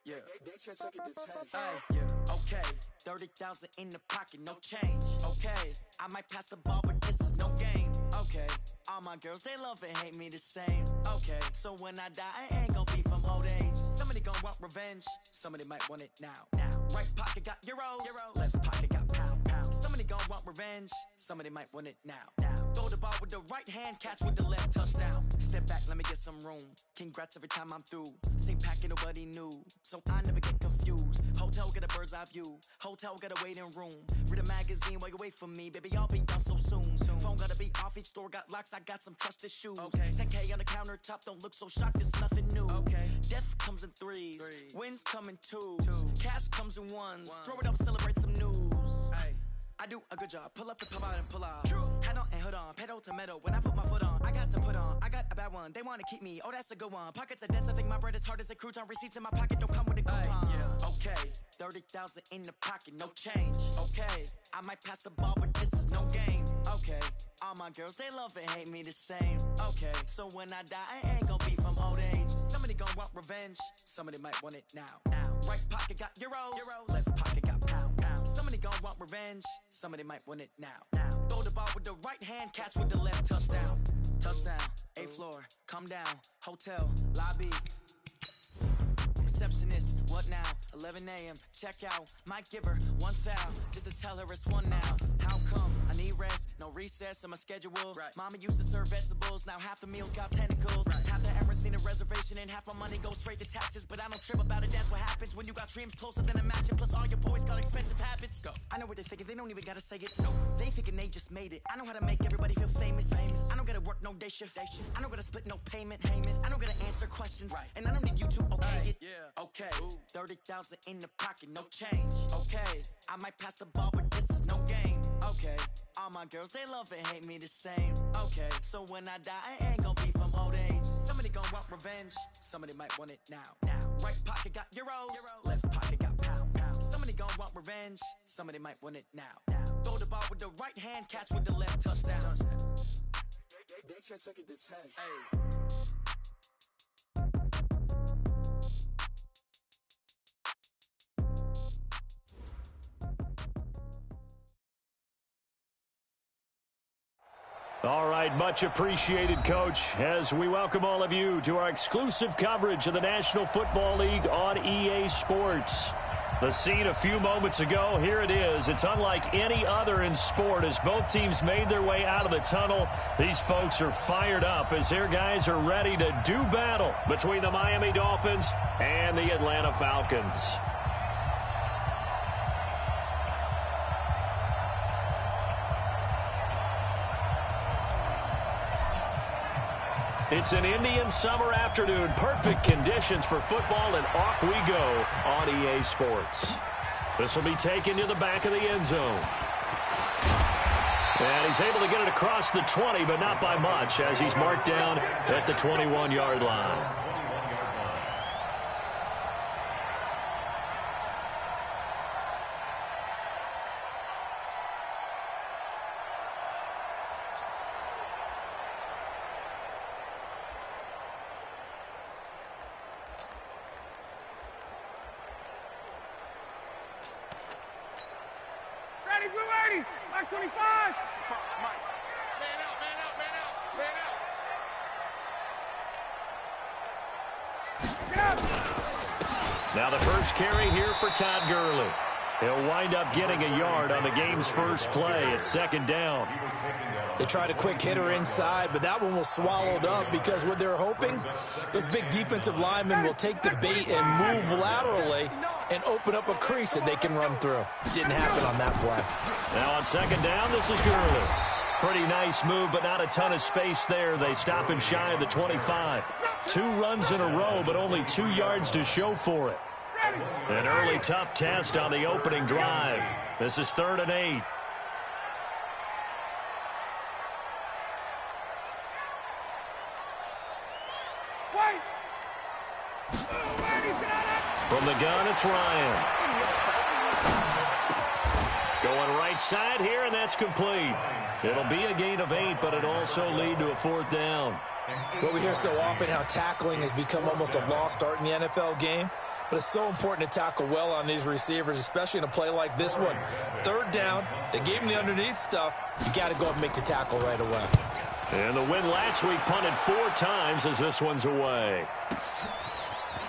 Yeah. Yeah. Okay. 30,000 in the pocket, no change. Okay. I might pass the ball, but this is no game. Okay. All my girls, they love and hate me the same. Okay. So when I die, I ain't gon' be from old age. Somebody gon' want revenge. Somebody might want it now. Right pocket got euros. Left pocket got pound. Somebody gon' want revenge. Somebody might want it now. Throw the ball with the right hand, catch with the left, touchdown. Step back, let me get some room. Congrats every time I'm through. Same packet, nobody knew, so I never get confused. Hotel get a bird's eye view. Hotel got a waiting room. Read a magazine while you wait for me, baby. I'll be done so soon. Phone gotta be off. Each store got locks. I got some trusted shoes. 10K on the countertop. Don't look so shocked. It's nothing new. Death comes in threes. Wins come in twos. Cash comes in ones. Throw it up, celebrate some news. I do a good job. Pull up the pop out and pull out. Head on and hood on. Pedal to metal. When I put my foot on, I got to put on. I got a bad one. They want to keep me. Oh, that's a good one. Pockets are dense. I think my bread is hard as a crouton. Receipts in my pocket don't come with a coupon. Okay. 30,000 in the pocket. No change. Okay. I might pass the ball, but this is no game. Okay. All my girls, they love and hate me the same. Okay. So when I die, I ain't gon' be from old age. Somebody gon' want revenge. Somebody might want it now. Right pocket got euros. Left pocket got pound. Somebody gon' want revenge. Somebody might want it now. Throw the ball with the right hand, catch with the left, touchdown. Touchdown, 8th floor, come down, hotel, lobby. Receptionist, what now? 11 a.m. Check out. Might give her one foul just to tell her it's one now. How come? I need rest, no recess in my schedule. Mama used to serve vegetables, now half the meals got tentacles. Half the errands need a reservation and half my money goes straight to taxes. But I don't trip about it, that's what happens when you got dreams closer than a match. Plus all your boys got expensive habits. Go. I know what they're thinking, they don't even gotta say it. No, they thinking they just made it. I know how to make everybody feel famous. I don't gotta work no day shift. I don't gotta split no payment. I don't gotta answer questions. And I don't need you to okay it. Okay, 30,000 in the pocket, no change. Okay, I might pass the ball, but this is no game. Okay, all my girls, they love and hate me the same. Okay, so when I die, I ain't gon' be from old age. Somebody gon' want revenge. Somebody might want it now. Right pocket got euros. Left pocket got pound. Somebody gon' want revenge. Somebody might want it now. Throw the ball with the right hand, catch with the left, touchdown. They took it to 10. All right, much appreciated, Coach, as we welcome all of you to our exclusive coverage of the National Football League on EA Sports. The scene a few moments ago, here it is. It's unlike any other in sport as both teams made their way out of the tunnel. These folks are fired up as their guys are ready to do battle between the Miami Dolphins and the Atlanta Falcons. It's an Indian summer afternoon. Perfect conditions for football, and off we go on EA Sports. This will be taken to the back of the end zone. And he's able to get it across the 20, but not by much, as he's marked down at the 21-yard line. Now the first carry here for Todd Gurley. He'll wind up getting a yard on the game's first play at second down. They tried a quick hitter inside, but that one was swallowed up because what they're hoping, those big defensive linemen will take the bait and move laterally and open up a crease that they can run through. Didn't happen on that play. Now on second down, this is Gurley. Pretty nice move, but not a ton of space there. They stop him shy of the 25. 2 runs in a row, but only 2 yards to show for it. An early tough test on the opening drive. This is 3rd and 8. From the gun, it's Ryan. Going right side here, and that's complete. It'll be a gain of 8, but it'll also lead to a 4th down. Well, we hear so often how tackling has become almost a lost art in the NFL game. but it's so important to tackle well on these receivers, especially in a play like this one. Third down, they gave him the underneath stuff. You got to go up and make the tackle right away. And the win last week punted 4 times as this one's away.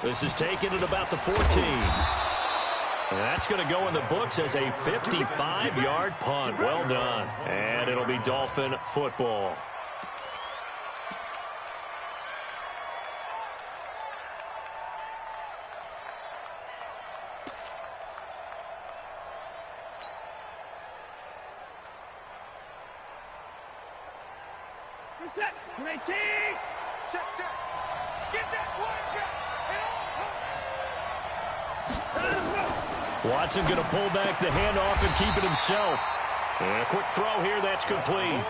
This is taken at about the 14. And that's going to go in the books as a 55-yard punt. Well done. And it'll be Dolphin football. Set. Check. Get that one. Watson going to pull back the handoff and keep it himself. And a quick throw here, that's complete.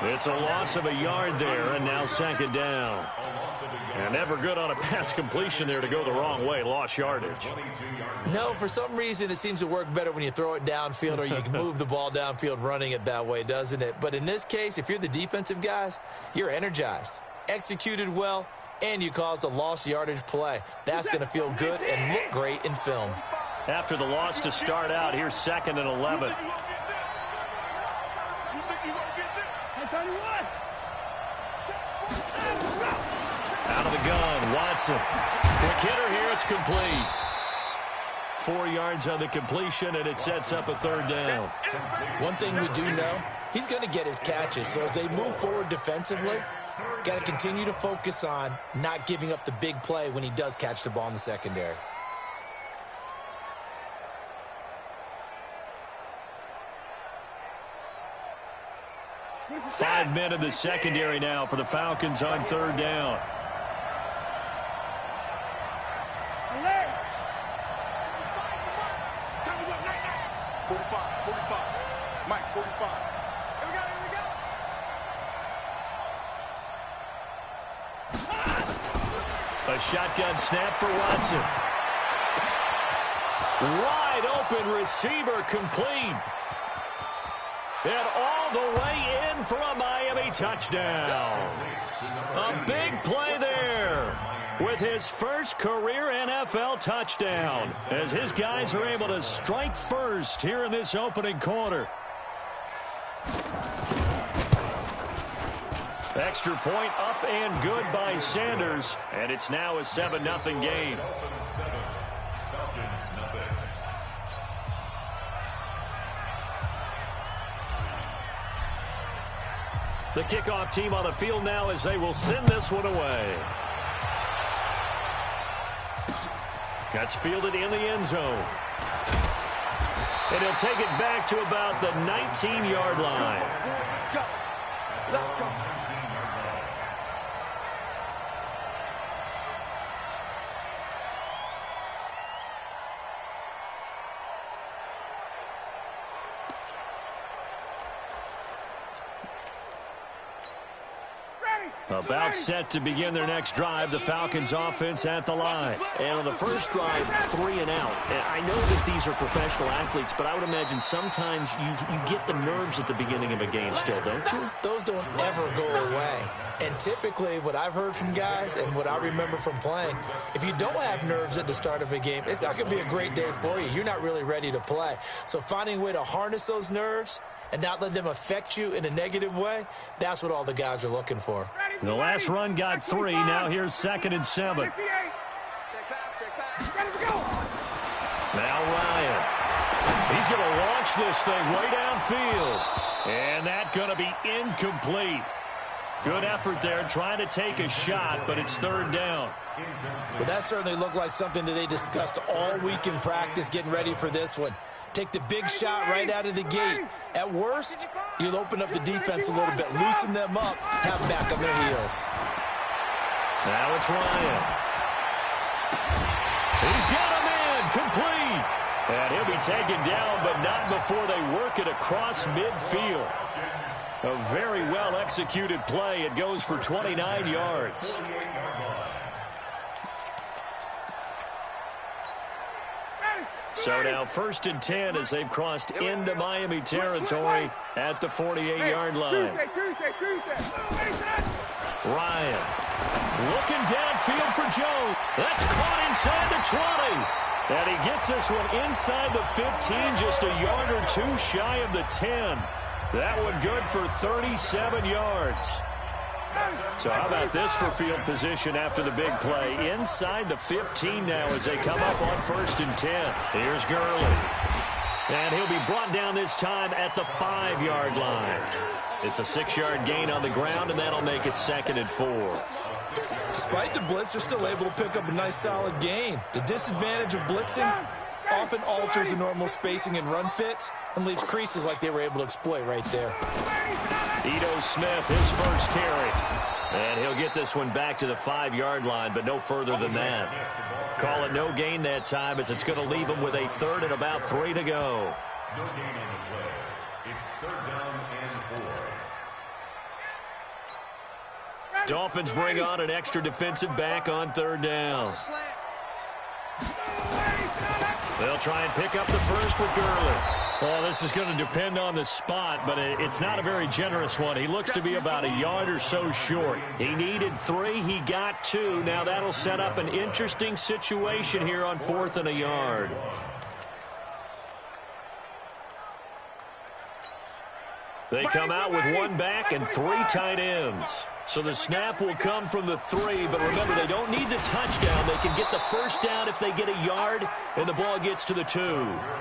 It's a loss of a yard there, and now second down. And never good on a pass completion there to go the wrong way. Lost yardage. No, for some reason it seems to work better when you throw it downfield or you can move the ball downfield running it that way, doesn't it? But in this case, if you're the defensive guys, you're energized, executed well, and you caused a lost yardage play. That's going to feel good and look great in film. After the loss to start out, here's 2nd and 11. Out of the gun, Watson. Quick hitter here, it's complete. 4 yards on the completion, and it sets up a third down. One thing we do know, he's going to get his catches. So as they move forward defensively, got to continue to focus on not giving up the big play when he does catch the ball in the secondary. Five men in the secondary now for the Falcons on third down. A shotgun snap for Watson. Wide open receiver complete. And all the way in for a Miami touchdown. A big play there with his first career NFL touchdown as his guys are able to strike first here in this opening quarter. Extra point up and good by Sanders, and it's now a 7-0 game. The kickoff team on the field now as they will send this one away. That's fielded in the end zone. And he'll take it back to about the 19-yard line. Let's go. Let's go. About set to begin their next drive, the Falcons offense at the line. And on the first drive, 3 and out. And I know that these are professional athletes, but I would imagine sometimes you get the nerves at the beginning of a game still, don't you? Those don't ever go away. And typically what I've heard from guys and what I remember from playing, if you don't have nerves at the start of a game, it's not going to be a great day for you. You're not really ready to play. So finding a way to harness those nerves and not let them affect you in a negative way, that's what all the guys are looking for. The last run got 3. Now here's 2nd and 7. Now Ryan. He's going to launch this thing way downfield. And that's going to be incomplete. Good effort there trying to take a shot, but it's third down. Well, that certainly looked like something that they discussed all week in practice getting ready for this one. Take the big shot right out of the gate. At worst, you'll open up the defense a little bit, loosen them up, have them back on their heels. Now it's Ryan. He's got him in, complete. And he'll be taken down, but not before they work it across midfield. A very well-executed play. It goes for 29 yards. So now 1st and 10 as they've crossed into Miami territory at the 48-yard line. Ryan looking downfield. field for Jones. That's caught inside the 20. And he gets this one inside the 15, just a yard or two shy of the 10. That one good for 37 yards. So how about this for field position after the big play? Inside the 15 now as they come up on 1st and 10. Here's Gurley. And he'll be brought down this time at the 5-yard line. It's a 6-yard gain on the ground, and that'll make it 2nd and 4. Despite the blitz, they're still able to pick up a nice solid gain. The disadvantage of blitzing often alters the normal spacing and run fits and leaves creases like they were able to exploit right there. Ito Smith, his first carry. And he'll get this one back to the 5-yard line, but no further than that. Call it no gain that time as it's going to leave him with a 3rd and about 3 to go. No gain on the play. It's 3rd down and 4. Dolphins bring on an extra defensive back on 3rd down. They'll try and pick up the first with Gurley. Well, this is going to depend on the spot, but it's not a very generous one. He looks to be about a yard or so short. He needed 3. He got 2. Now that'll set up an interesting situation here on 4th and a yard. They come out with 1 back and 3 tight ends. So the snap will come from the 3, but remember, they don't need the touchdown. They can get the first down if they get a yard, and the ball gets to the 2.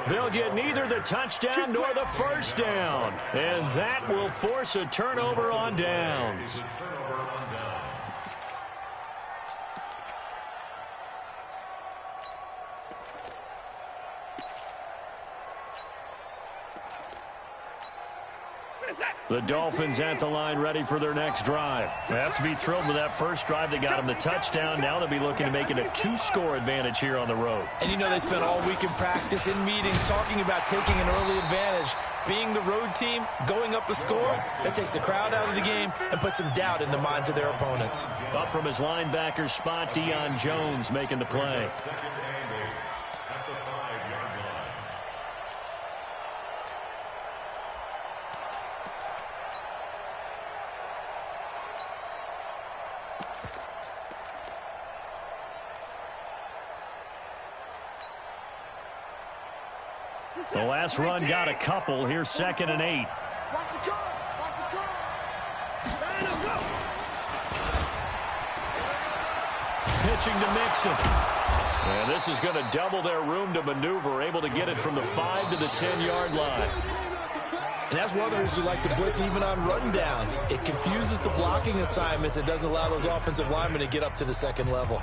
They'll get neither the touchdown nor the first down, and that will force a turnover on downs. The Dolphins at the line ready for their next drive. They have to be thrilled with that first drive. They got them the touchdown. Now they'll be looking to make it a 2-score advantage here on the road. And you know they spent all week in practice, in meetings, talking about taking an early advantage. Being the road team, going up a score, that takes the crowd out of the game and puts some doubt in the minds of their opponents. Up from his linebacker spot, Deion Jones making the play. The last run got a couple. Here's 2nd and 8. Watch the car. Watch the car. Line up, go. Pitching to Mixon. And this is going to double their room to maneuver, able to get it from the 5 to the 10-yard line. And that's one of the reasons you like to blitz even on rundowns. It confuses the blocking assignments. It doesn't allow those offensive linemen to get up to the 2nd level.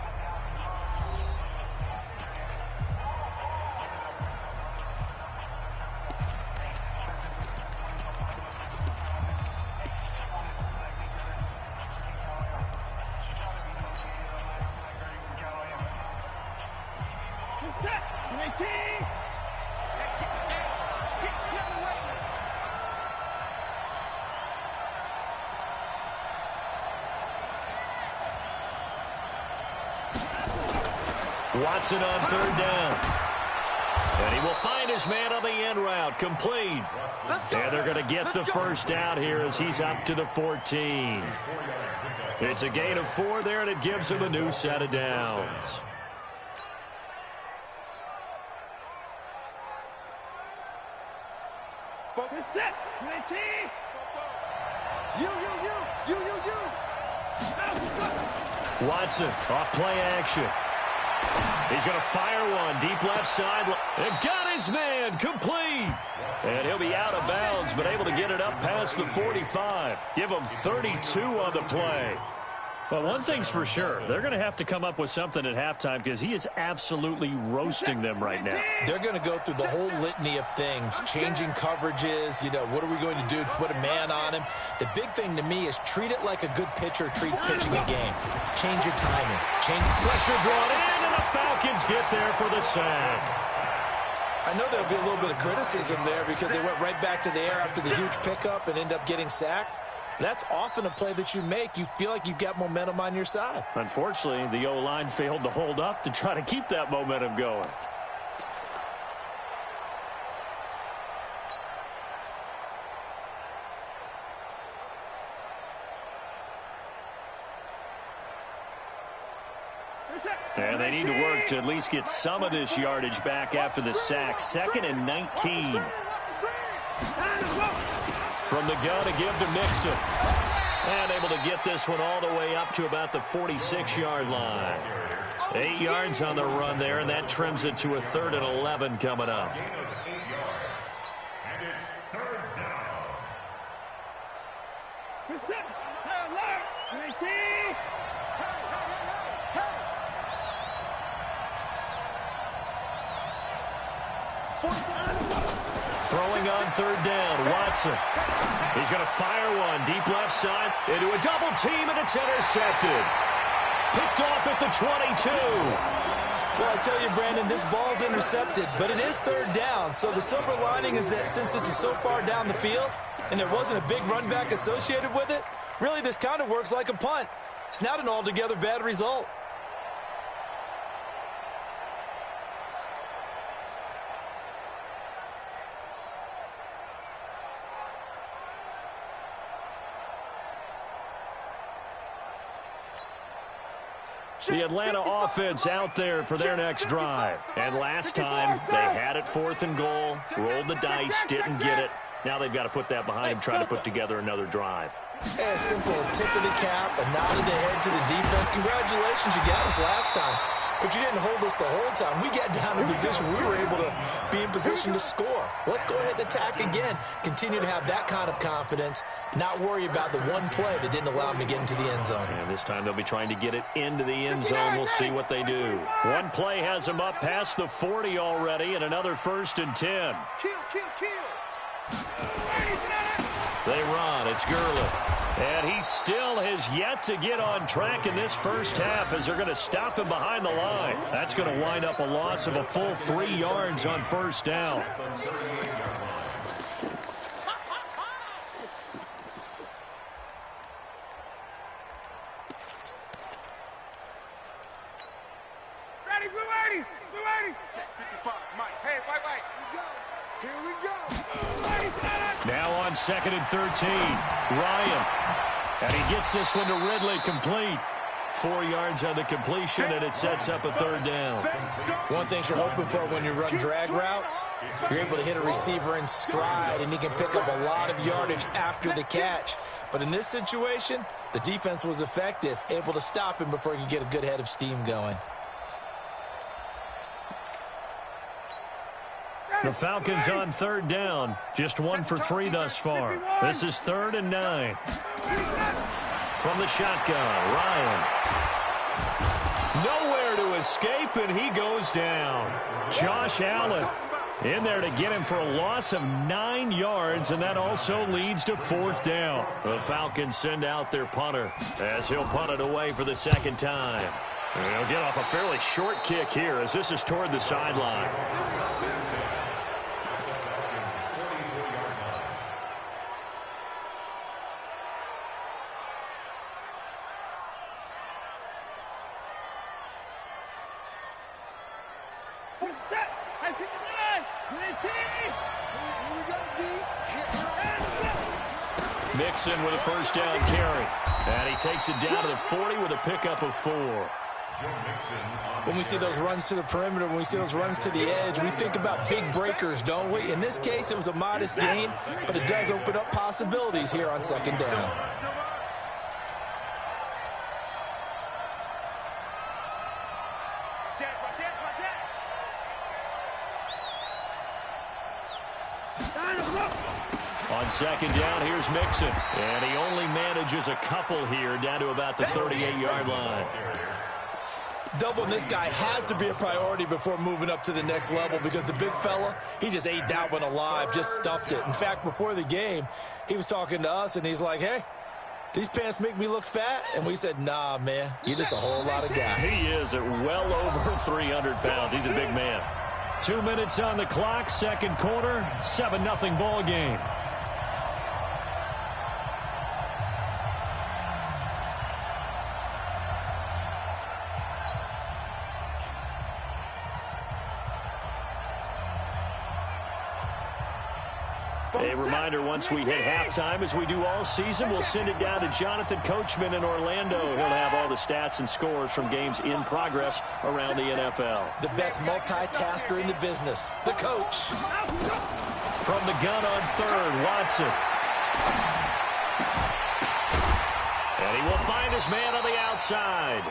Watson on 3rd down. And he will find his man on the end route. Complete. And they're going to get the first down here as he's up to the 14. It's a gain of 4 there, and it gives him a new set of downs. Focus set. 19. You. Watson off play action. He's going to fire one deep left side. And got his man complete. And he'll be out of bounds, but able to get it up past the 45. Give him 32 on the play. Well, one thing's for sure. They're going to have to come up with something at halftime because he is absolutely roasting them right now. They're going to go through the whole litany of things, changing coverages, what are we going to do to put a man on him? The big thing to me is treat it like a good pitcher treats pitching a game. Change your timing. Change pressure brought in, and the Falcons get there for the sack. I know there'll be a little bit of criticism there because they went right back to the air after the huge pickup and end up getting sacked. That's often a play that you make. You feel like you've got momentum on your side. Unfortunately, the O-line failed to hold up to try to keep that momentum going. And they need to work to at least get some of this yardage back after the sack. 2nd and 19. From the gun, a give to Mixon. And able to get this one all the way up to about the 46-yard line. 8 yards on the run there, and that trims it to a 3rd and 11 coming up. And it's 3rd down. Throwing on 3rd down, Watson. He's going to fire one deep left side into a double team, and it's intercepted. Picked off at the 22. Well, I tell you, Brandon, this ball's intercepted, but it is 3rd down. So the silver lining is that since this is so far down the field and there wasn't a big run back associated with it, really this kind of works like a punt. It's not an altogether bad result. The Atlanta offense out there for their next drive. And last time, they had it 4th and goal, rolled the dice, didn't get it. Now they've got to put that behind them, try to put together another drive. A simple tip of the cap, a nod of the head to the defense. Congratulations, you got us last time. But you didn't hold us the whole time. We got down in position. We were able to be in position to score. Let's go ahead and attack again. Continue to have that kind of confidence. Not worry about the one play that didn't allow them to get into the end zone. And this time they'll be trying to get it into the end zone. We'll see what they do. One play has them up past the 40 already, and another 1st and 10. They run. It's Gurley. And he still has yet to get on track in this first half as they're going to stop him behind the line. That's going to wind up a loss of a full 3 yards on 1st down. Ready, blue 80, blue 80. Check 55, Mike. Hey, wait. Here we go. Now on 2nd and 13, Ryan. And he gets this one to Ridley complete. 4 yards on the completion, and it sets up a 3rd down. One thing you're hoping for when you run drag routes, you're able to hit a receiver in stride, and he can pick up a lot of yardage after the catch. But in this situation, the defense was effective, able to stop him before he could get a good head of steam going. The Falcons on 3rd down. Just 1 for 3 thus far. This is 3rd and 9. From the shotgun, Ryan. Nowhere to escape, and he goes down. Josh Allen in there to get him for a loss of 9 yards, and that also leads to 4th down. The Falcons send out their punter as he'll punt it away for the 2nd time. And he'll get off a fairly short kick here as this is toward the sideline. Mixon with a 1st down carry. And he takes it down to the 40 with a pickup of 4. When we see those runs to the perimeter, when we see those runs to the edge, we think about big breakers, don't we? In this case, it was a modest gain, but it does open up possibilities here on 2nd down. On 2nd down, here's Mixon. And he only manages a couple here down to about the 38-yard line. Doubling this guy has to be a priority before moving up to the next level because the big fella, he just ate that one alive, just stuffed it. In fact, before the game, he was talking to us, and he's like, hey, these pants make me look fat? And we said, nah, man, you're just a whole lot of guy. He is at well over 300 pounds. He's a big man. 2 minutes on the clock, 2nd quarter, 7-0 ball game. A reminder, once we hit halftime, as we do all season, we'll send it down to Jonathan Coachman in Orlando. He'll have all the stats and scores from games in progress around the NFL. The best multitasker in the business, the coach. From the gun on third, Watson. And he will find his man on the outside.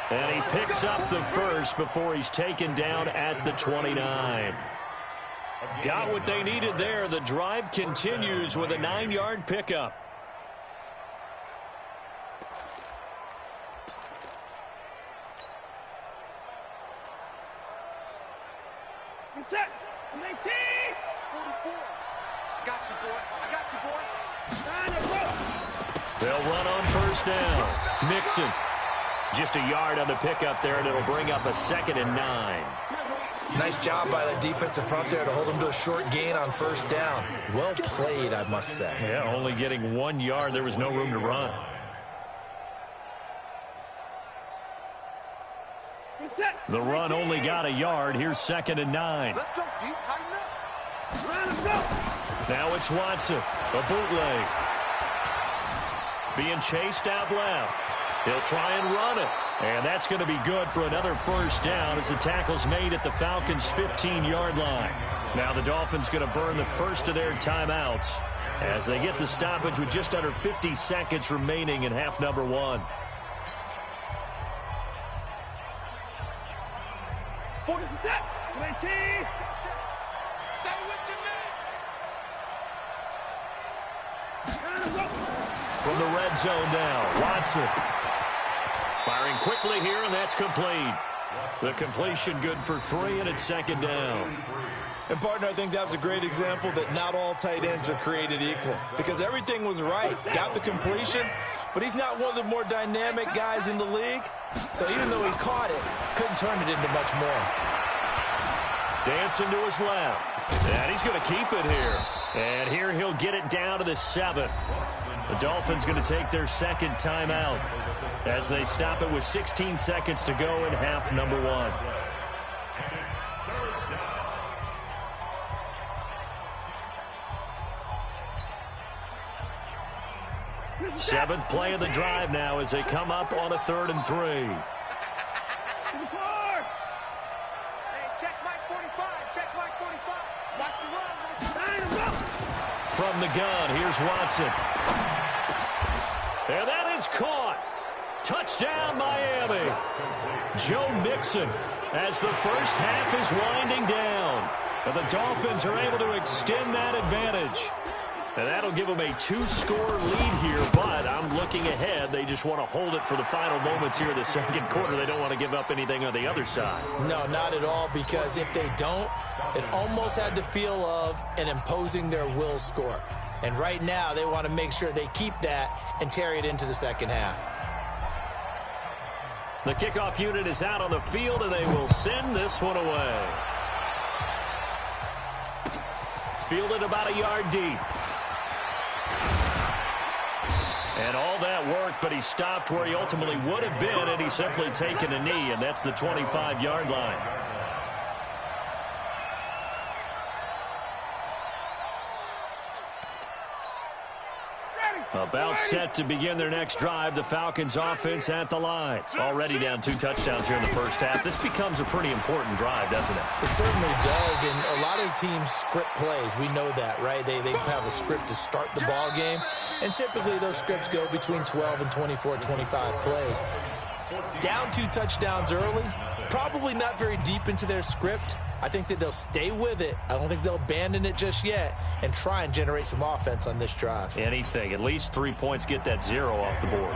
And he picks up the first before he's taken down at the 29. Got what they needed there. The drive continues with a 9-yard pickup. Reset. 19. 44. I got you, boy. I got you, boy. They'll run on first down. Mixon. Just a yard on the pickup there, and it'll bring up a 2nd and 9. Nice job by the defensive front there to hold him to a short gain on first down. Well played, I must say. Yeah, only getting 1 yard. There was no room to run. The run only got a yard. Here's 2nd and 9. Let's go, D. Tighten up. Let's go. Now it's Watson. A bootleg. Being chased out left. He'll try and run it. And that's going to be good for another first down as the tackle's made at the Falcons' 15-yard line. Now the Dolphins going to burn the first of their timeouts as they get the stoppage with just under 50 seconds remaining in half number 1. 40 set. 19. Stay with your man. From the red zone now, Watson. Firing quickly here, and that's complete. The completion good for 3, and it's 2nd down. And, partner, I think that was a great example that not all tight ends are created equal. Because everything was right. Got the completion, but he's not one of the more dynamic guys in the league. So even though he caught it, couldn't turn it into much more. Dancing to his left. And he's going to keep it here. And here he'll get it down to the 7. The Dolphins going to take their 2nd timeout as they stop it with 16 seconds to go in half number 1. Seventh play of the drive now as they come up on a 3rd and 3. Hey, check Mike 45. Check Mike 45. Watch the run. From the gun, here's Watson. And that is caught. Touchdown, Miami. Joe Mixon as the first half is winding down. And the Dolphins are able to extend that advantage. And that'll give them a 2-score lead here, but I'm looking ahead. They just want to hold it for the final moments here in the 2nd quarter. They don't want to give up anything on the other side. No, not at all, because if they don't, it almost had the feel of an imposing their will score. And right now, they want to make sure they keep that and carry it into the 2nd half. The kickoff unit is out on the field, and they will send this one away. Fielded about a yard deep. And all that work, but he stopped where he ultimately would have been, and he's simply taken a knee, and that's the 25-yard line. About set to begin their next drive. The Falcons offense at the line. Already down 2 touchdowns here in the first half. This becomes a pretty important drive, doesn't it? It certainly does, and a lot of teams script plays. We know that, right? They have a script to start the ball game, and typically those scripts go between 12 and 24, 25 plays. Down 2 touchdowns early, probably not very deep into their script. I think that they'll stay with it. I don't think they'll abandon it just yet and try and generate some offense on this drive. Anything. At least 3 points, get that 0 off the board.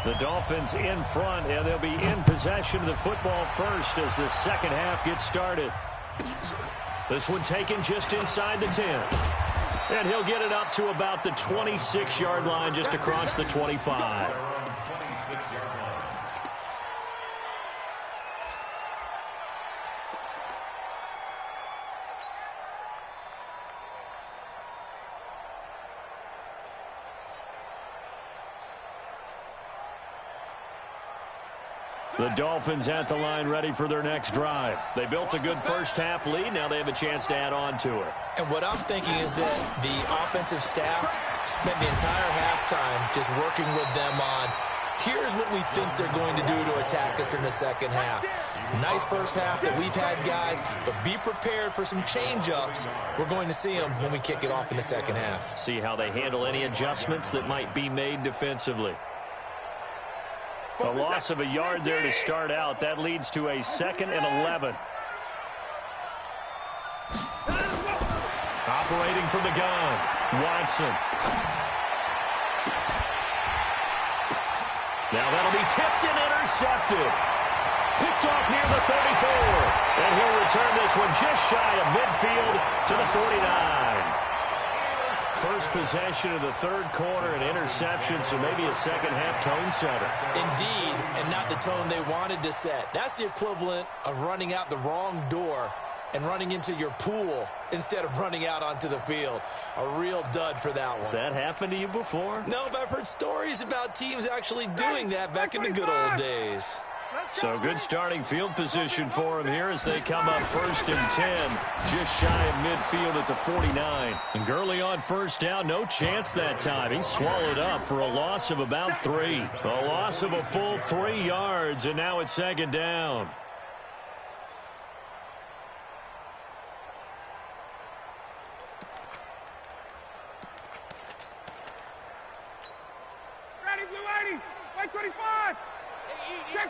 The Dolphins in front, and they'll be in possession of the football first as the 2nd half gets started. This one taken just inside the 10. And he'll get it up to about the 26-yard line, just across the 25. The Dolphins at the line ready for their next drive. They built a good first-half lead. Now they have a chance to add on to it. And what I'm thinking is that the offensive staff spent the entire halftime just working with them on, here's what we think they're going to do to attack us in the second half. Nice first half that we've had, guys, but be prepared for some change-ups. We're going to see them when we kick it off in the second half. See how they handle any adjustments that might be made defensively. A loss of a yard there to start out. That leads to a 2nd and 11. Operating from the gun, Watson. Now that'll be tipped and intercepted. Picked off near the 34. And he'll return this one just shy of midfield to the 49. First possession of the third quarter, an interception, so maybe a second-half tone setter. Indeed, and not the tone they wanted to set. That's the equivalent of running out the wrong door and running into your pool instead of running out onto the field. A real dud for that one. Has that happened to you before? No, but I've heard stories about teams actually doing that back in the good old days. So good starting field position for him here as they come up 1st and 10, just shy of midfield at the 49. And Gurley on first down, no chance that time. He's swallowed up for a loss of about 3. A loss of a full 3 yards, and now it's 2nd down. Ready, blue 80, white 25.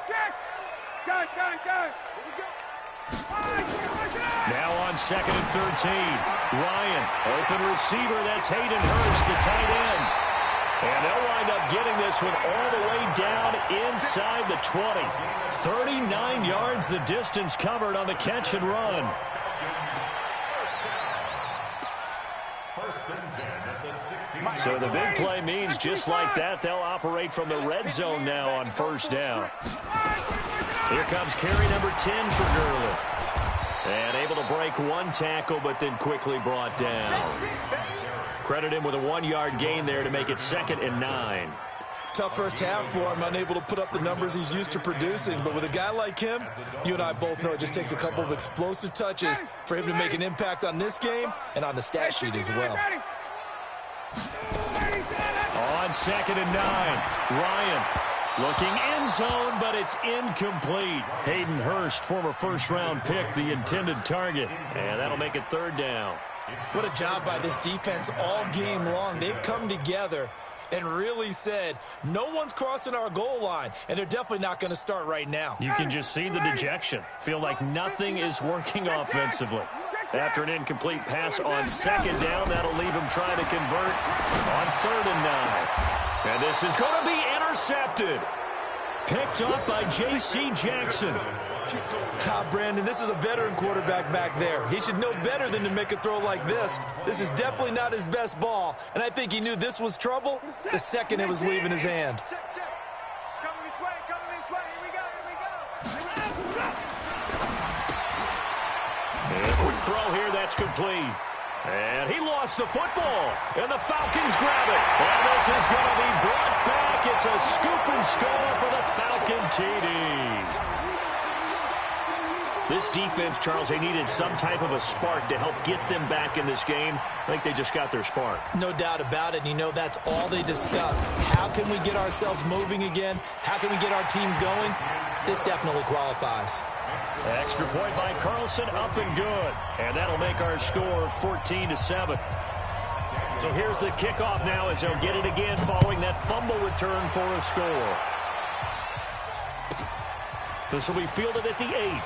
Check. Got. Here we go. Now on 2nd and 13. Ryan, open receiver. That's Hayden Hurst, the tight end. And they'll wind up getting this one all the way down inside the 20. 39 yards the distance covered on the catch and run. So the big play means just like that, they'll operate from the red zone now on first down. Here comes carry number 10 for Gurley. And able to break one tackle, but then quickly brought down. Credit him with a 1-yard gain there to make it 2nd and 9. Tough first half for him, unable to put up the numbers he's used to producing. But with a guy like him, you and I both know it just takes a couple of explosive touches for him to make an impact on this game and on the stat sheet as well. On 2nd and 9, Ryan looking end zone, but it's incomplete. Hayden Hurst, former first-round pick, the intended target. And that'll make it 3rd down. What a job by this defense all game long. They've come together and really said, no one's crossing our goal line, and they're definitely not going to start right now. You can just see the dejection. Feel like nothing is working offensively. After an incomplete pass on 2nd down, that'll leave him trying to convert on 3rd and 9. And this is going to be intercepted. Picked off by J.C. Jackson. Brandon, this is a veteran quarterback back there. He should know better than to make a throw like this. This is definitely not his best ball, and I think he knew this was trouble the second it was leaving his hand. Coming this way. Here we go. And quick throw here, that's complete. And he lost the football, and the Falcons grab it. And this is going to be brought back. It's a scoop and score for the Falcon TD. This defense, Charles, they needed some type of a spark to help get them back in this game. I think they just got their spark. No doubt about it. And you know that's all they discussed. How can we get ourselves moving again? How can we get our team going? This definitely qualifies. Extra point by Carlson, up and good. And that'll make our score 14-7. So here's the kickoff now as they'll get it again following that fumble return for a score. This will be fielded at the 8.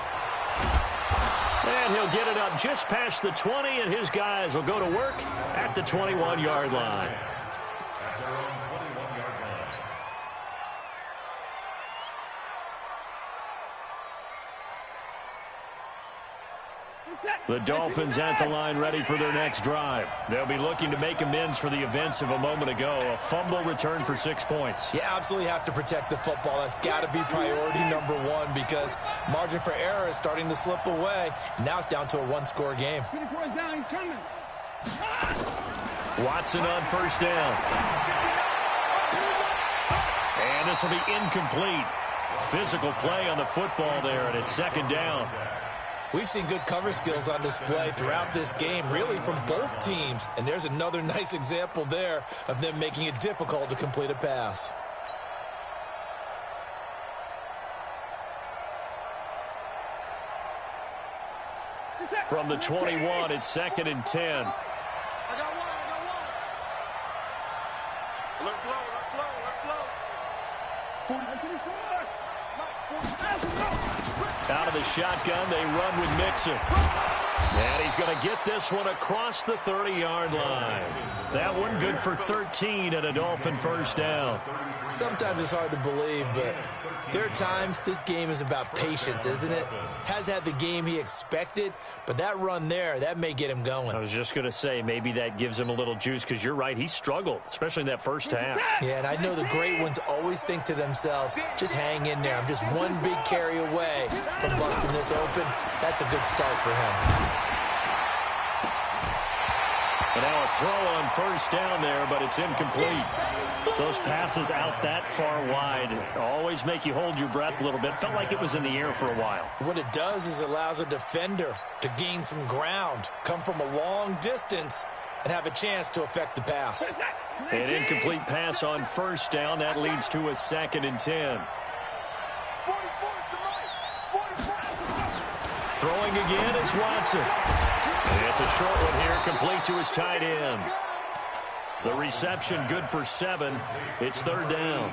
And he'll get it up just past the 20, and his guys will go to work at the 21-yard line. The Dolphins at the line ready for their next drive. They'll be looking to make amends for the events of a moment ago. A fumble return for 6 points. You absolutely have to protect the football. That's got to be priority number 1 because margin for error is starting to slip away. Now it's down to a 1-score game. Watson on first down. And this will be incomplete. physical play on the football there, and it's second down. We've seen good cover skills on display throughout this game, really from both teams. And there's another nice example there of them making it difficult to complete a pass. From the 21, it's second and 10. I got one. Let it blow. 40. Out of the shotgun, they run with Mixon. And he's going to get this one across the 30-yard line. That one good for 13 and a Dolphin first down. Sometimes it's hard to believe, but there are times this game is about patience, isn't it? Has had the game he expected, but that run there, that may get him going. I was just going to say, maybe that gives him a little juice, because you're right, he struggled, especially in that first half. Yeah, and I know the great ones always think to themselves, just hang in there. I'm just one big carry away from busting this open. That's a good start for him. And now a throw on first down there, but it's incomplete. Those passes out that far wide always make you hold your breath a little bit. Felt like it was in the air for a while. What it does is it allows a defender to gain some ground, come from a long distance, and have a chance to affect the pass. An incomplete pass on first down. That leads to a second and 10. Throwing again is Watson. It's a short one here, complete to his tight end. The reception good for 7. It's third down.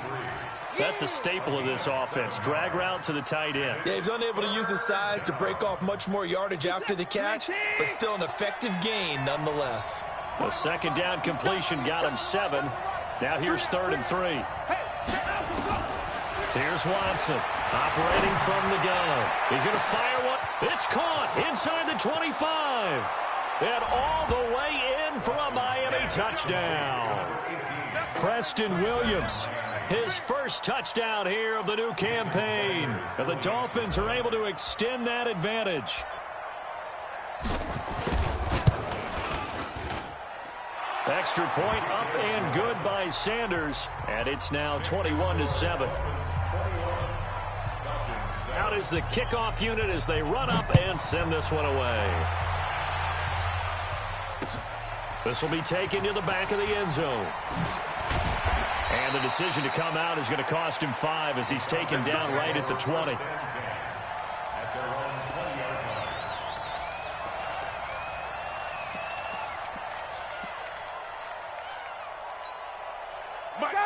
That's a staple of this offense. Drag route to the tight end. Yeah, he's unable to use his size to break off much more yardage after the catch, but still an effective gain nonetheless. A second down completion got him 7. Now here's third and 3. Here's Watson operating from the gun. He's going to fire one. It's caught inside the 25. And all the way in for a Miami touchdown. Preston Williams, his first touchdown here of the new campaign. And the Dolphins are able to extend that advantage. Extra point up and good by Sanders. And it's now 21-7. Out is the kickoff unit as they run up and send this one away. This will be taken to the back of the end zone. And the decision to come out is going to cost him 5 as he's taken down right at the 20.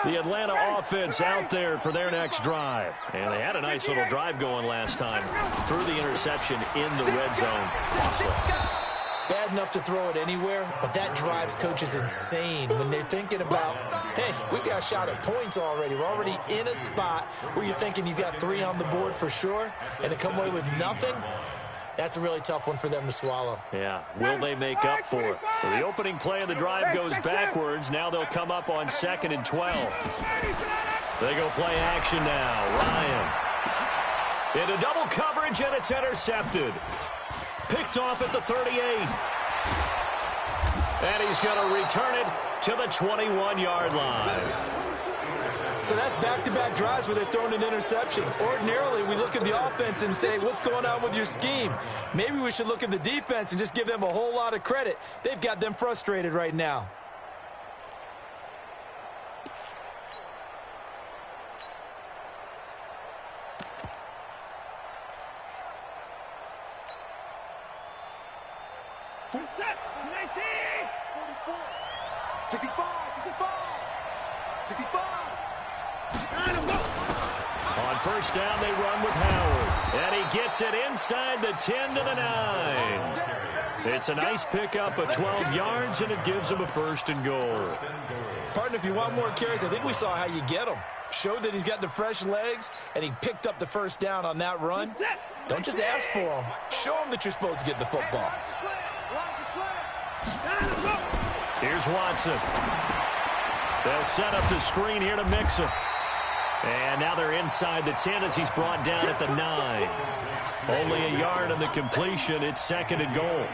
The Atlanta offense out there for their next drive. And they had a nice little drive going last time. Threw the interception in the red zone. Bad enough to throw it anywhere, but that drives coaches insane when they're thinking about, hey, we got a shot at points already. We're already in a spot where you're thinking you've got 3 on the board for sure, and to come away with nothing, that's a really tough one for them to swallow. Yeah, will they make up for it? So the opening play of the drive goes backwards. Now they'll come up on 2nd and 12. They go play action now. Ryan into double coverage, and it's intercepted. Picked off at the 38. And he's going to return it to the 21-yard line. So that's back-to-back drives where they've thrown an interception. Ordinarily, we look at the offense and say, what's going on with your scheme? Maybe we should look at the defense and just give them a whole lot of credit. They've got them frustrated right now. On first down, they run with Howard. And he gets it inside the 10 to the 9. It's a nice pickup of 12 yards, and it gives him a 1st and goal. Partner, if you want more carries, I think we saw how you get them. Showed that he's got the fresh legs, and he picked up the first down on that run. Don't just ask for them. Show them that you're supposed to get the football. Here's Watson. They'll set up the screen here to Mixon. And now they're inside the 10 as he's brought down at the 9. Only a yard on the completion. It's 2nd and goal.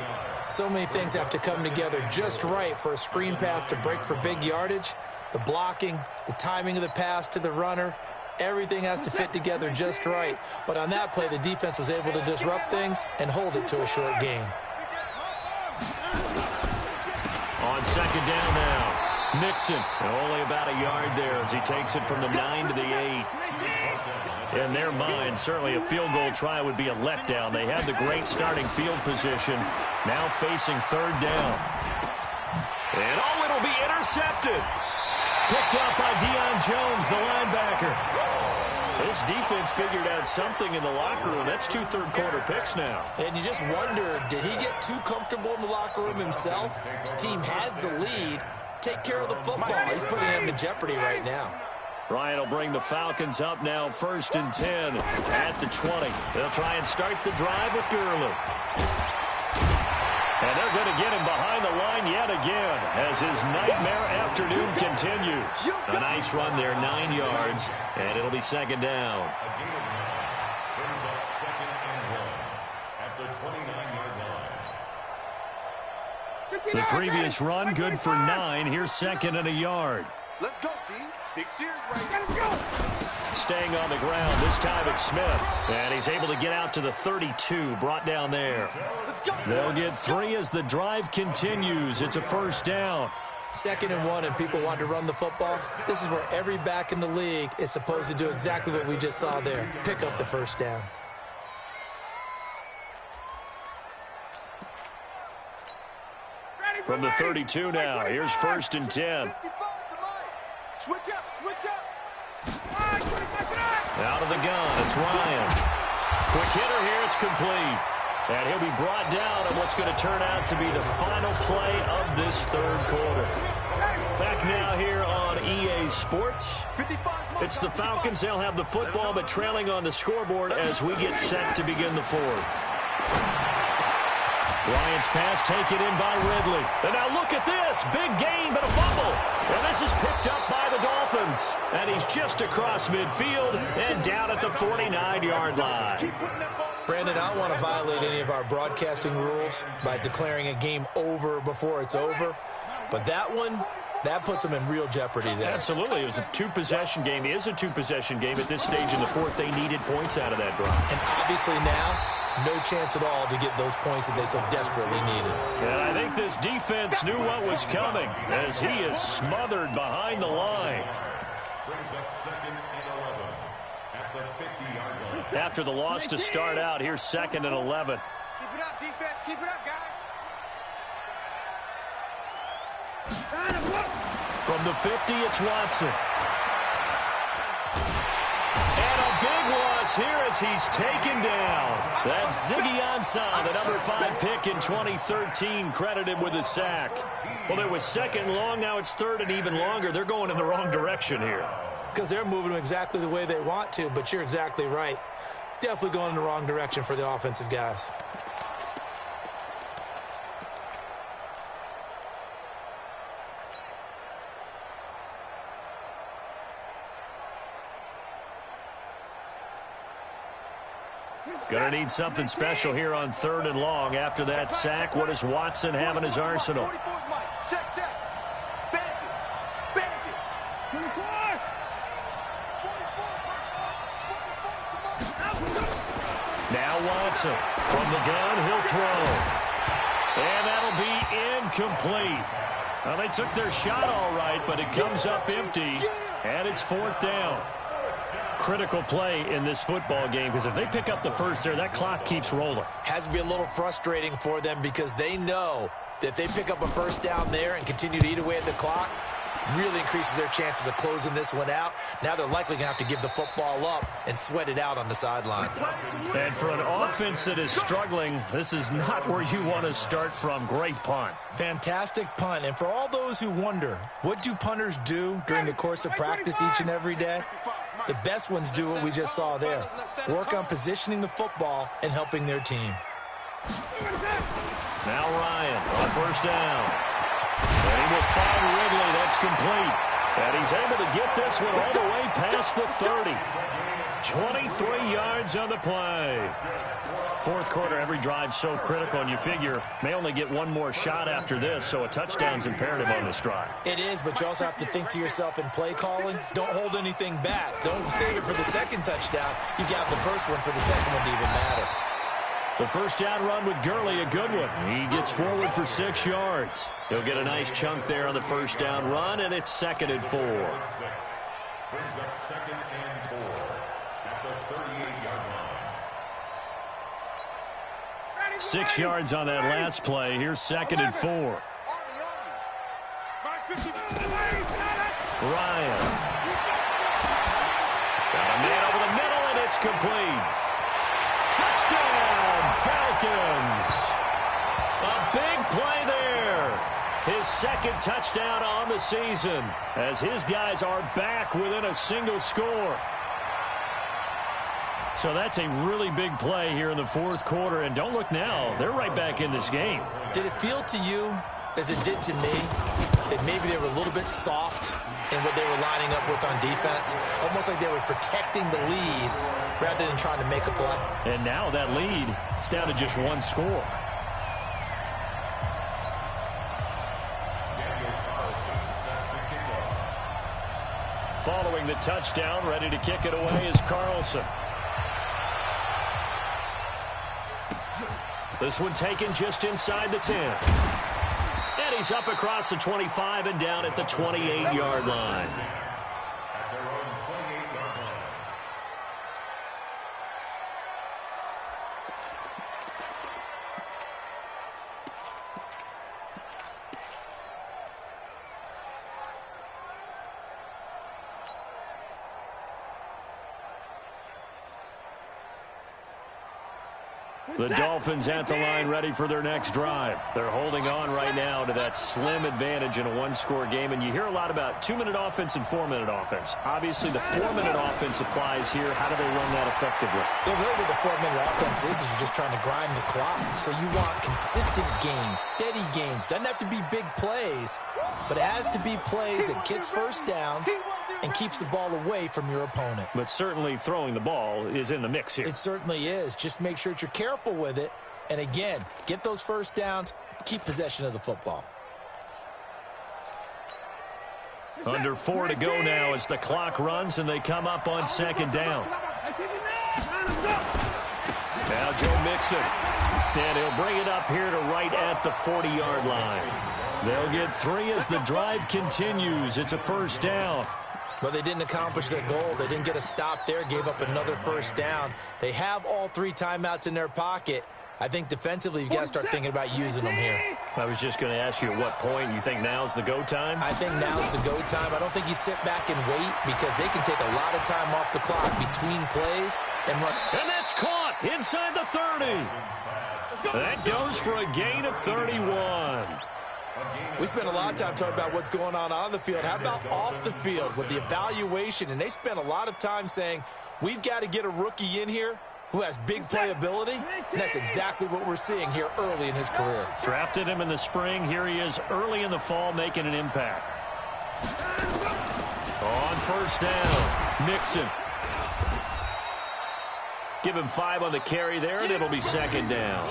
So many things have to come together just right for a screen pass to break for big yardage. The blocking, the timing of the pass to the runner, Everything has to fit together just right. But on that play, the defense was able to disrupt things and hold it to a short gain. On second down now, Mixon, only about a yard there as he takes it from the 9 to the 8. In their mind, certainly a field goal try would be a letdown. They had the great starting field position, now facing third down. And it'll be intercepted. Picked up by Deion Jones, the linebacker. This defense figured out something in the locker room. That's 2 third-quarter picks now. And you just wonder, did he get too comfortable in the locker room himself? His team has the lead. Take care of the football. He's putting him in jeopardy right now. Ryan will bring the Falcons up now, 1st and 10 at the 20. They'll try and start the drive with Gurley. And they're going to get him behind the line yet again as his nightmare afternoon continues. A nice run there, 9 yards, and it'll be second down. Again, brings up 2nd and 1 at the 29-yard line. The previous run, good for 9. Here's 2nd and a yard. Let's go, D. Big Sears right. Let him go. Staying on the ground, this time it's Smith. And he's able to get out to the 32, brought down there. They'll get 3 as the drive continues. It's a 1st down. 2nd and 1 and people want to run the football. This is where every back in the league is supposed to do exactly what we just saw there. Pick up the 1st down. From the 32 now, here's 1st and 10. Switch up, switch up. Out of the gun, it's Ryan. Quick hitter here, it's complete. And he'll be brought down on what's going to turn out to be the final play of this 3rd quarter. Back now here on EA Sports. It's the Falcons. They'll have the football, but trailing on the scoreboard as we get set to begin the 4th. Bryant's pass taken in by Ridley. And now look at this. Big gain, but a fumble. And this is picked up by the Dolphins. And he's just across midfield and down at the 49-yard line. Brandon, I don't want to violate any of our broadcasting rules by declaring a game over before it's over. But that one, that puts them in real jeopardy there. Absolutely. It was a 2-possession game. It is a 2-possession game at this stage in the 4th. They needed points out of that drive. And obviously now, no chance at all to get those points that they so desperately needed. And I think this defense knew what was coming as he is smothered behind the line. Brings up 2nd and 11 at the 50-yard line. After the loss to start out, here's 2nd and 11. Keep it up, defense. Keep it up, guys. From the 50, it's Watson. And a big loss here as he's taken down. That's Ziggy Ansah, the number 5 pick in 2013, credited with a sack. Well, it was 2nd long, now it's 3rd and even longer. They're going in the wrong direction here. Because they're moving them exactly the way they want to, but you're exactly right. Definitely going in the wrong direction for the offensive guys. Gonna need something special here on 3rd and long. After that sack, what does Watson have in his arsenal? Check, check. Bag it. Bag it. 24. Now Watson from the gun, he'll throw. And that'll be incomplete. Well, they took their shot all right, but it comes up empty, and it's 4th down. Critical play in this football game because if they pick up the 1st there, that clock keeps rolling. Has to be a little frustrating for them because they know that if they pick up a 1st down there and continue to eat away at the clock, really increases their chances of closing this one out. Now they're likely going to have to give the football up and sweat it out on the sideline. And for an offense that is struggling, this is not where you want to start from. Great punt. Fantastic punt. And for all those who wonder, what do punters do during the course of practice each and every day? The best ones do what we just saw there. Work on positioning the football and helping their team. Now Ryan on 1st down. And he will find Ridley. That's complete. And he's able to get this one all the way past the 30. 23 yards on the play. Fourth quarter, every drive's so critical, and you figure may only get one more shot after this, so a touchdown's imperative on this drive. It is, but you also have to think to yourself in play calling, don't hold anything back. Don't save it for the second touchdown. You got the first one for the second one to even matter. The first down run with Gurley, a good one. He gets forward for 6 yards. He'll get a nice chunk there on the first down run, and it's 2nd and 4. Brings up 2nd and 4 at the 38-yard line. 6 yards on that last play. Here's 2nd and 4. Ryan. Got a man over the middle, and it's complete. Touchdown, Falcons. A big play there. His 2nd touchdown on the season as his guys are back within a single score. So that's a really big play here in the fourth quarter. And don't look now. They're right back in this game. Did it feel to you, as it did to me, that maybe they were a little bit soft in what they were lining up with on defense? Almost like they were protecting the lead rather than trying to make a play. And now that lead is down to just one score. Following the touchdown, ready to kick it away is Carlson. This one taken just inside the 10. And he's up across the 25 and down at the 28-yard line. At their own 28-yard line. The Dolphins at the line ready for their next drive. They're holding on right now to that slim advantage in a one-score game. And you hear a lot about 2-minute offense and 4-minute offense. Obviously, the 4-minute offense applies here. How do they run that effectively? Yeah, really what the 4-minute offense is you're just trying to grind the clock. So you want consistent gains, steady gains. Doesn't have to be big plays, but it has to be plays that gets first downs and keeps the ball away from your opponent. But certainly throwing the ball is in the mix here. It certainly is. Just make sure that you're careful with it. And again, get those first downs, keep possession of the football. Under 4 to go now as the clock runs and they come up on 2nd down. Now Joe Mixon. And he'll bring it up here to right at the 40-yard line. They'll get 3 as the drive continues. It's a first down. But they didn't accomplish their goal. They didn't get a stop there, gave up another first down. They have all 3 timeouts in their pocket. I think defensively you've got to start thinking about using them here. I was just going to ask you at what point you think now's the go time? I think now's the go time. I don't think you sit back and wait because they can take a lot of time off the clock between plays and run. And that's caught inside the 30. That goes for a gain of 31. We spent a lot of time talking about what's going on the field. How about off the field with the evaluation? And they spent a lot of time saying, we've got to get a rookie in here who has big playability. And that's exactly what we're seeing here early in his career. Drafted him in the spring. Here he is early in the fall making an impact. On first down, Mixon. Give him 5 on the carry there, and it'll be 2nd down.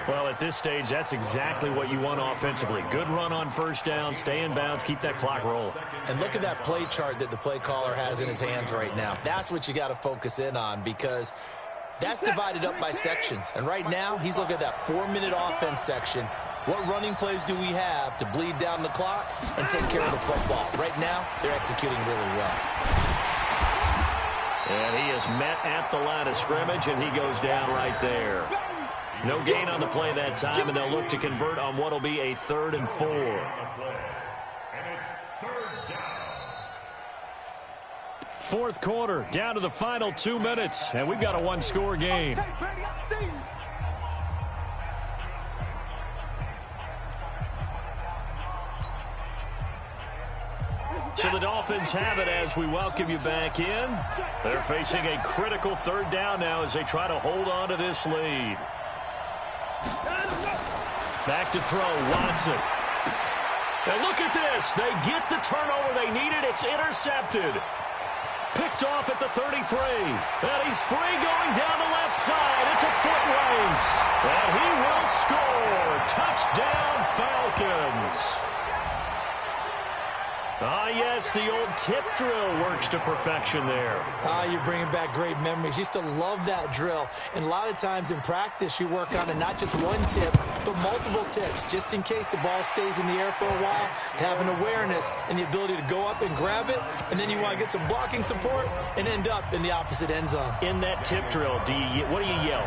Well, at this stage, that's exactly what you want offensively. Good run on first down, stay in bounds, keep that clock rolling. And look at that play chart that the play caller has in his hands right now. That's what you got to focus in on because that's divided up by sections. And right now, he's looking at that 4-minute offense section. What running plays do we have to bleed down the clock and take care of the football? Right now, they're executing really well. And he is met at the line of scrimmage, and he goes down right there. No gain on the play that time, and they'll look to convert on what will be a 3rd and 4. And it's 3rd down. Fourth quarter, down to the final 2 minutes, and we've got a one-score game. So the Dolphins have it as we welcome you back in. They're facing a critical 3rd down now as they try to hold on to this lead. Back to throw, Watson. And look at this. They get the turnover they needed. It's intercepted. Picked picked off at the 33. And he's free going down the left side. It's a foot race. And he will score. Touchdown, Falcons. Yes, the old tip drill works to perfection there. You're bringing back great memories. Used to love that drill. And a lot of times in practice, you work on it, not just one tip, but multiple tips, just in case the ball stays in the air for a while, to have an awareness and the ability to go up and grab it, and then you want to get some blocking support and end up in the opposite end zone. In that tip drill, what do you yell?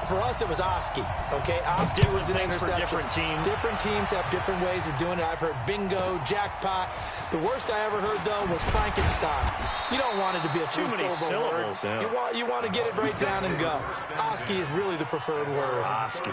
For us, it was Oski. Okay, Oski was an interception. Different teams. Different teams have different ways of doing it. I've heard bingo, jackpot. The worst I ever heard, though, was Frankenstein. You don't want it to be a three-syllable word. Yeah. You want to get it right down and go. Oski is really the preferred word. Oski.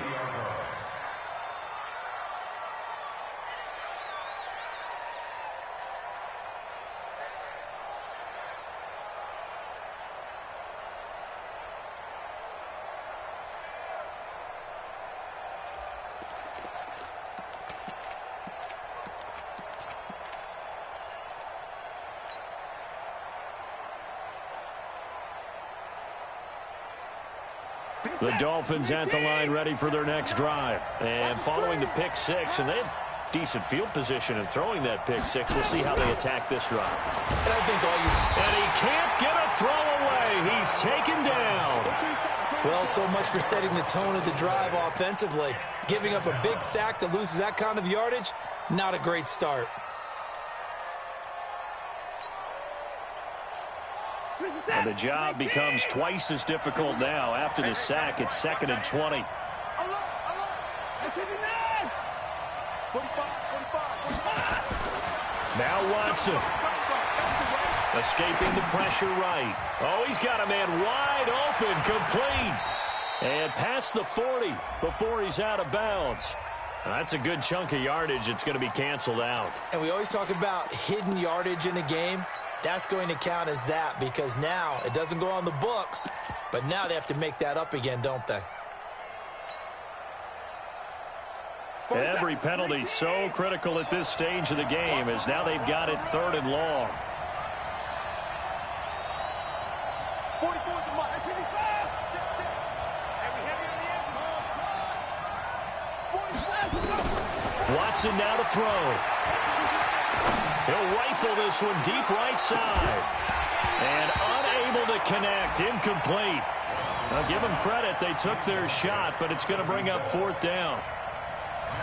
The Dolphins at the line ready for their next drive. And following the pick six, and they have decent field position in throwing that pick six. We'll see how they attack this drive. And I think and he can't get a throw away. He's taken down. Well, so much for setting the tone of the drive offensively. Giving up a big sack that loses that kind of yardage, not a great start. And the job becomes twice as difficult now. After the sack, it's 2nd and 20. Now Watson. Escaping the pressure right. Oh, he's got a man wide open, complete. And past the 40 before he's out of bounds. That's a good chunk of yardage. It's going to be canceled out. And we always talk about hidden yardage in a game. That's going to count as that because now it doesn't go on the books, but now they have to make that up again, don't they? Every penalty so critical at this stage of the game as now they've got it 3rd and long. Watson now to throw. He'll rifle this one deep right side. And unable to connect. Incomplete. I'll give them credit. They took their shot, but it's going to bring up 4th down.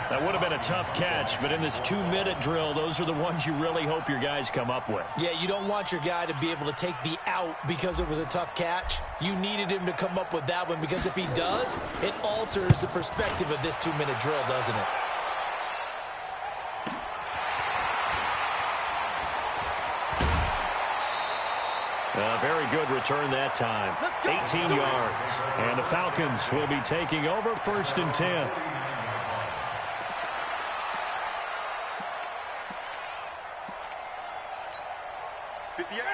That would have been a tough catch, but in this 2-minute drill, those are the ones you really hope your guys come up with. Yeah, you don't want your guy to be able to take the out because it was a tough catch. You needed him to come up with that one because if he does, it alters the perspective of this 2-minute drill, doesn't it? A very good return that time. 18 yards. And the Falcons will be taking over 1st and 10.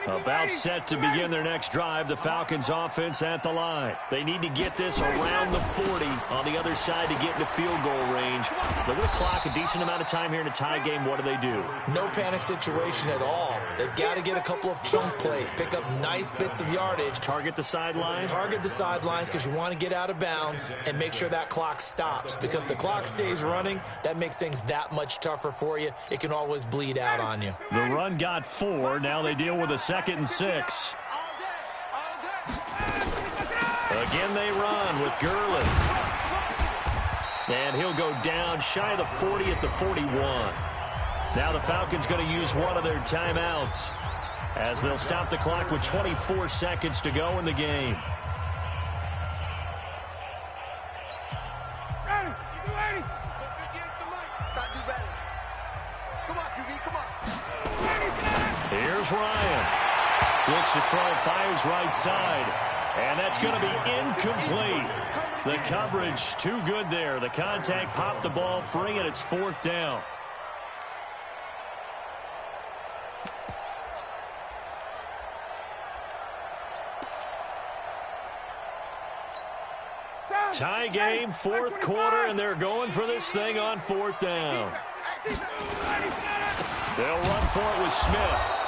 About set to begin their next drive. The Falcons offense at the line. They need to get this around the 40 on the other side to get into field goal range. Look at the clock, a decent amount of time here in a tie game. What do? No panic situation at all. They've got to get a couple of chunk plays, pick up nice bits of yardage. Target the sidelines? Target the sidelines because you want to get out of bounds and make sure that clock stops. Because if the clock stays running, that makes things that much tougher for you. It can always bleed out on you. The run got 4. Now they deal with a 2nd and 6. Again they run with Gurley. And he'll go down shy of the 40 at the 41. Now the Falcons going to use one of their timeouts as they'll stop the clock with 24 seconds to go in the game. Here's Ryan. Looks to throw, fires right side. And that's going to be incomplete. The coverage too good there. The contact popped the ball free, and it's 4th down. Tie game, 4th quarter, and they're going for this thing on 4th down. They'll run for it with Smith.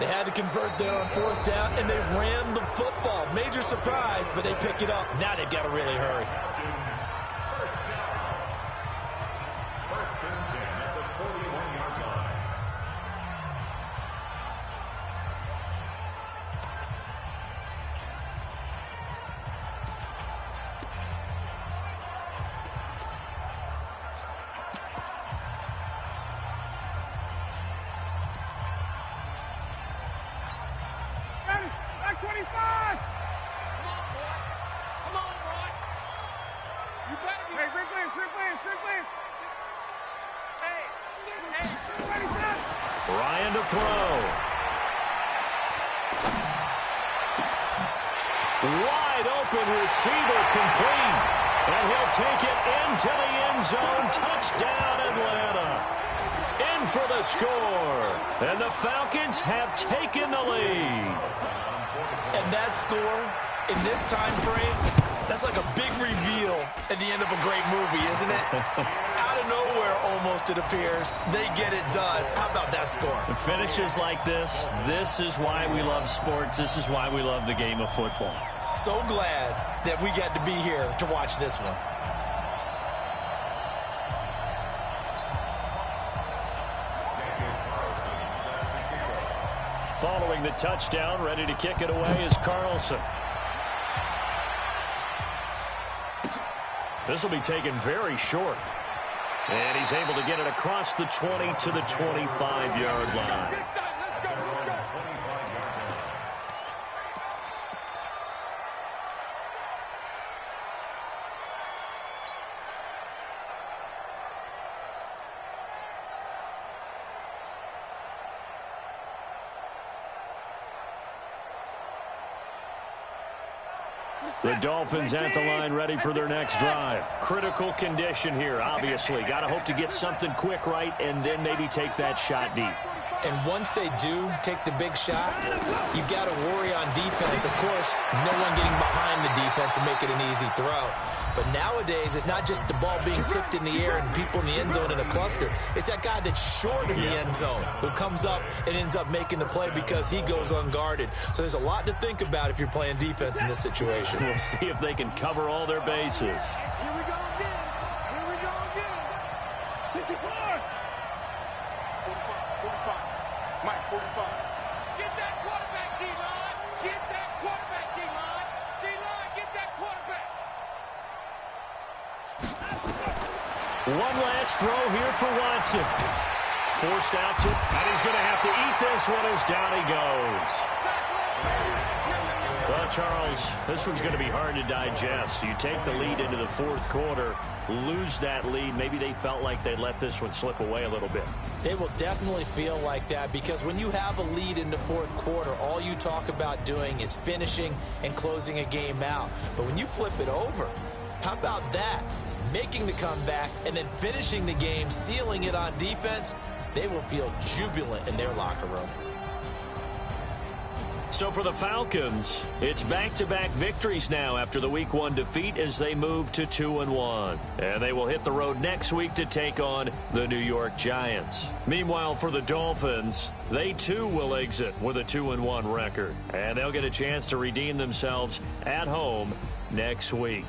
They had to convert there on 4th down, and they ran the football. Major surprise, but they pick it up. Now they've got to really hurry. First and 10 at the 41-yard line. Back 25! Come on, boy. You better be. Hey, quick plans. Hey, 27. Ryan to throw. Wide open receiver complete. And he'll take it into the end zone. Touchdown, Atlanta. In for the score. And the Falcons have taken the lead. And that score in this time frame, that's like a big reveal at the end of a great movie, isn't it? Out of nowhere, almost, it appears. They get it done. How about that score? The finishes like this is why we love sports. This is why we love the game of football. So glad that we got to be here to watch this one. Following the touchdown, ready to kick it away is Carlson. This will be taken very short. And he's able to get it across the 20 to the 25-yard line. The Dolphins at the line, ready for their next drive. Critical condition here, obviously. Got to hope to get something quick right and then maybe take that shot deep. And once they do take the big shot, you've got to worry on defense. Of course, no one getting behind the defense and make it an easy throw. But nowadays, it's not just the ball being tipped in the air and people in the end zone in a cluster. It's that guy that's short of the end zone who comes up and ends up making the play because he goes unguarded. So there's a lot to think about if you're playing defense in this situation. We'll see if they can cover all their bases. Here we go again. 55. 45. Mike, 45. Get that quarterback, D-line. Get that quarterback, D-line. D-line, get that quarterback. One last throw here for Watson. Forced out to, and he's going to have to eat this one as down he goes. Well, Charles, this one's going to be hard to digest. You take the lead into the fourth quarter, lose that lead. Maybe they felt like they let this one slip away a little bit. They will definitely feel like that because when you have a lead in the fourth quarter, all you talk about doing is finishing and closing a game out. But when you flip it over, how about that? Making the comeback and then finishing the game, sealing it on defense, they will feel jubilant in their locker room. So for the Falcons, it's back-to-back victories now after the Week 1 defeat as they move to 2-1. And they will hit the road next week to take on the New York Giants. Meanwhile, for the Dolphins, they too will exit with a 2-1 record. And they'll get a chance to redeem themselves at home next week.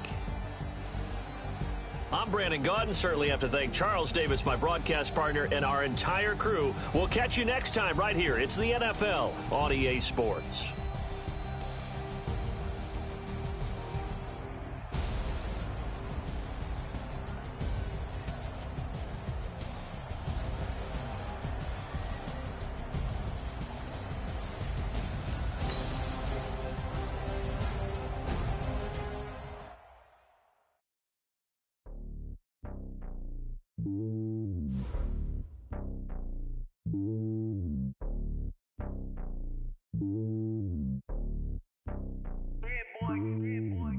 I'm Brandon Gaudin. Certainly have to thank Charles Davis, my broadcast partner, and our entire crew. We'll catch you next time right here. It's the NFL on EA Sports.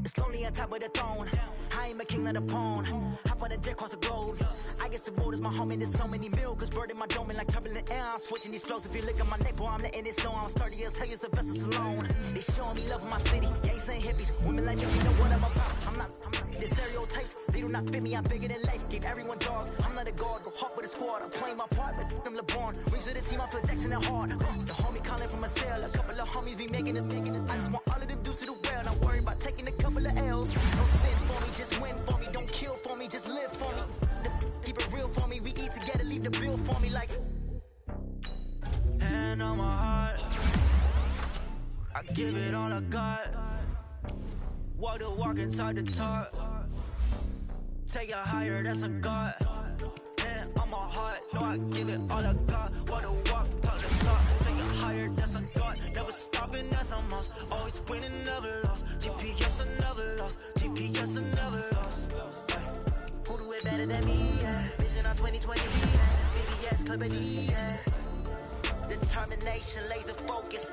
It's lonely on top of the throne. I am a king of the pawn. Hop on a jet across the globe. I guess the world is my home and there's so many milkers burning my dome like turbulent air. I'm switching these flows. If you look at my neck, boy, I'm letting it slow. I'm sturdy as hell as a vessel alone. They showing me love in my city. Ain't saying hippies. Women like me, you know what I'm about. I'm not The stereotypes, they do not fit me, I'm bigger than life. Gave everyone dogs, I'm not a guard, go hard with a squad. I'm playing my part, but I'm LeBron. Wings of the team, I feel Jackson and hard. The homie calling from a cell, a couple of homies be making it. I just want all of them dudes to the well, not worried about taking a couple of L's. No sin for me, just win for me. Don't kill for me, just live for me. Keep it real for me, we eat together, leave the bill for me like. Hand on my heart, I give it all I got. Walk the walk and talk the talk. Take it higher, that's a God. Hand on my heart, no, I give it all I got. Walk the walk, talk the talk. Take it higher, that's a God. Never stopping, that's a must. Always winning, never lost. GPS, I never lost. GPS, I never lost. Who do it better than me? Yeah. Vision on 2020. Yeah. VVS, clarity. Yeah. Determination, laser focus.